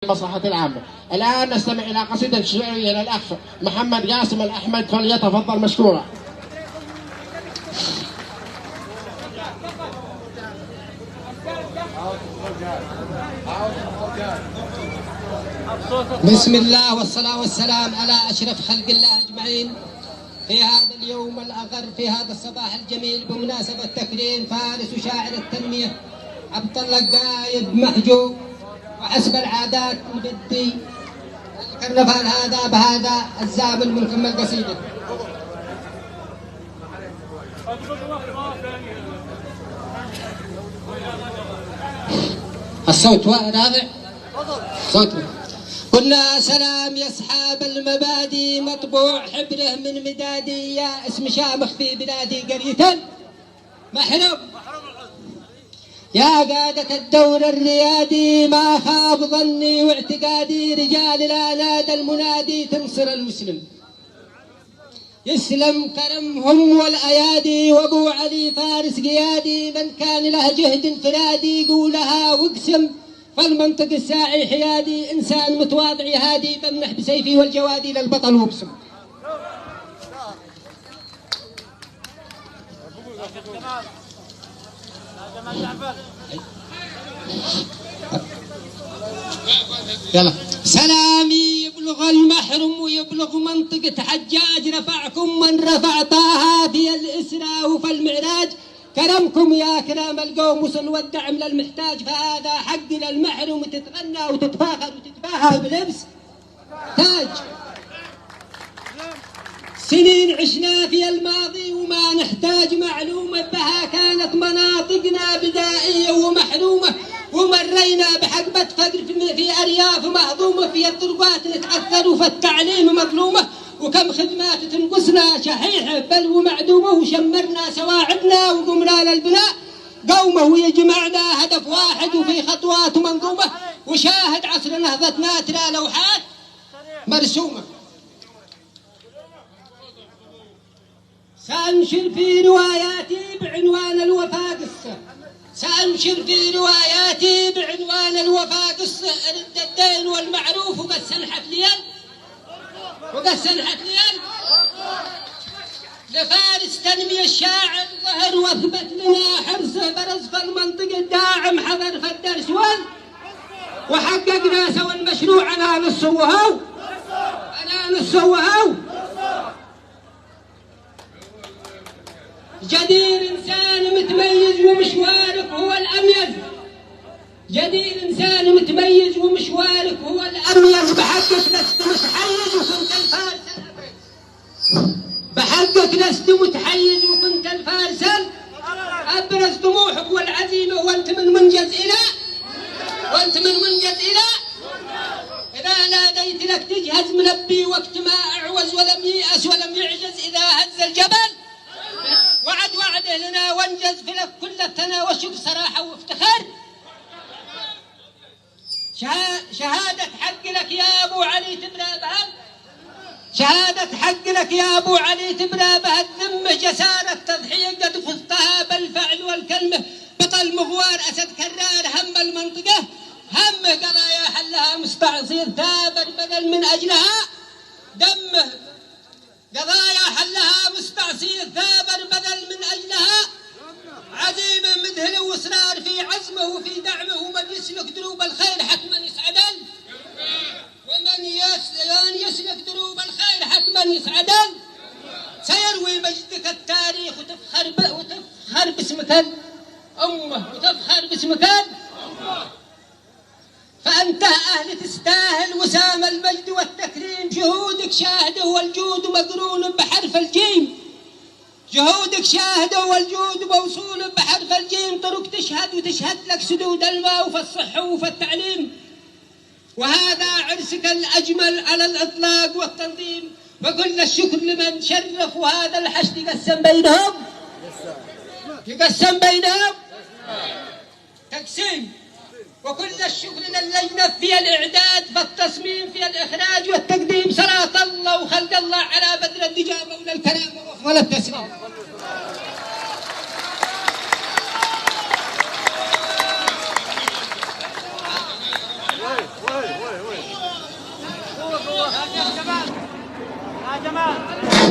المصلحة العامة. الآن نستمع إلى قصيدة شعرية للأخ محمد قاسم الأحمد، فليتفضل مشكورا. بسم الله والصلاة والسلام على أشرف خلق الله أجمعين. في هذا اليوم الأغر، في هذا الصباح الجميل، بمناسبة تكريم فارس وشاعر التنمية عبد الله القايد محجوب، وحسب العادات بدي الكرنفال هذا بهذا الزامل من كم القصيدة. الصوت رافع؟ صوت. قلنا سلام يا اصحاب المبادئ، مطبوع حبره من مدادي، يا اسم شامخ في بلادي قرية محروم، يا قادة الدور الريادي، ما خاب ظني واعتقادي، رجال لا نادى المنادي تنصر المسلم، يسلم كرمهم والايادي، وابو علي فارس قيادي، من كان له جهد انفرادي، قولها واقسم فالمنطق الساعي حيادي، انسان متواضع هادي، بمنح بسيفي والجوادي للبطل وبسم. يلا. سلامي يبلغ المحرم ويبلغ منطقة حجاج، رفعكم من رفع طه في الإسراء وفي المعراج، كرمكم يا كرام القوم وصل والدعم للمحتاج، فهذا حق للمحرم، تتغنى وتتفاخر وتتباهى بلبس تاج. سنين عشنا في الماضي وما نحتاج معلومة بها، كانت مناطقنا بدائية ومحرومة، ومرينا بحقبة فقر في أرياف مهضومة، في الطرقات نتعثر وفي التعليم مظلومة، وكم خدمات تنقصنا شحيحة بل ومعدومة، وشمرنا سواعدنا وقمنا للبناء قومه، ويجمعنا هدف واحد وفي خطوات منظومة، وشاهد عصر نهضتنا ترى لوحات مرسومة. سأنشر في رواياتي بعنوان الوفاء قصة، سأنشر في رواياتي بعنوان الوفاء قصة، رد الدين والمعروف وقسن حفليا وقسن حفليا، لفارس تنمية الشاعر ظهر واثبت لنا حرصه، برز في المنطقة الداعم حضر في الدرس وحققنا سوى المشروع على نص وهو على نص وهو. جدير إنسان متميز ومشوارك هو الأميز، جدير إنسان متميز ومشوارك هو الأميز، بحقك لست متحيز وكنت الفارس الأبرز، بحقك لست متحيز وكنت الفارس أبرز، طموحك والعزيمة وأنت من منجز إلى إذا ناديت لك تجهز ملبي، وقت ما أعوز ولم ييأس ولم يعجز، إذا هز الجبل وعده لنا وانجز، في لك كل الثنى والشكر صراحة وافتخار. شهادة حق لك يا أبو علي تبرى بها، شهادة حق لك يا أبو علي تبرى بها، الذمة جسارة تضحية قد فزتها بالفعل والكلمة، بطل مغوار أسد كرار هم المنطقة، هم قضايا حلها مستعصير ثابر بدل من أجلها دمه، قضايا حلها مستعصير ثابر بدل من أجلها عزيمة، مذهل وإصرار في عزمه وفي دعمه، ومن يسلك دروب الخير حتما يسعدن، ومن يسلك دروب الخير حتما يسعدن، سيروي مجدك التاريخ وتفخر باسمك الأمة وتفخر باسمك الأمة، فأنت أهل تستاهل وسام المجد والتكريم، جهودك شاهدة والجود مقرون بحرف الجيم، جهودك شاهدة والجود موصول بحرف الجيم، طرق تشهد وتشهد لك سدود الماء وفي الصحة وفي التعليم، وهذا عرسك الأجمل على الإطلاق والتنظيم، وكل الشكر لمن شرف، وهذا الحشد يقسم بينهم تقسيم، وكل الشكر للجنة في الإعداد، في التصميم، في الإخراج والتقديم، صلاة الله وخلق الله على بدر الدجى مولى الكرام وأفضل التسليم.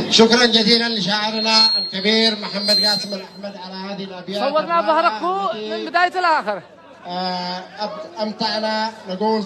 شكرا جزيلا لشاعرنا الكبير محمد قاسم الأحمد على هذه الأبيات. صورنا ظهركم من بداية الآخر. أمتعنا نقول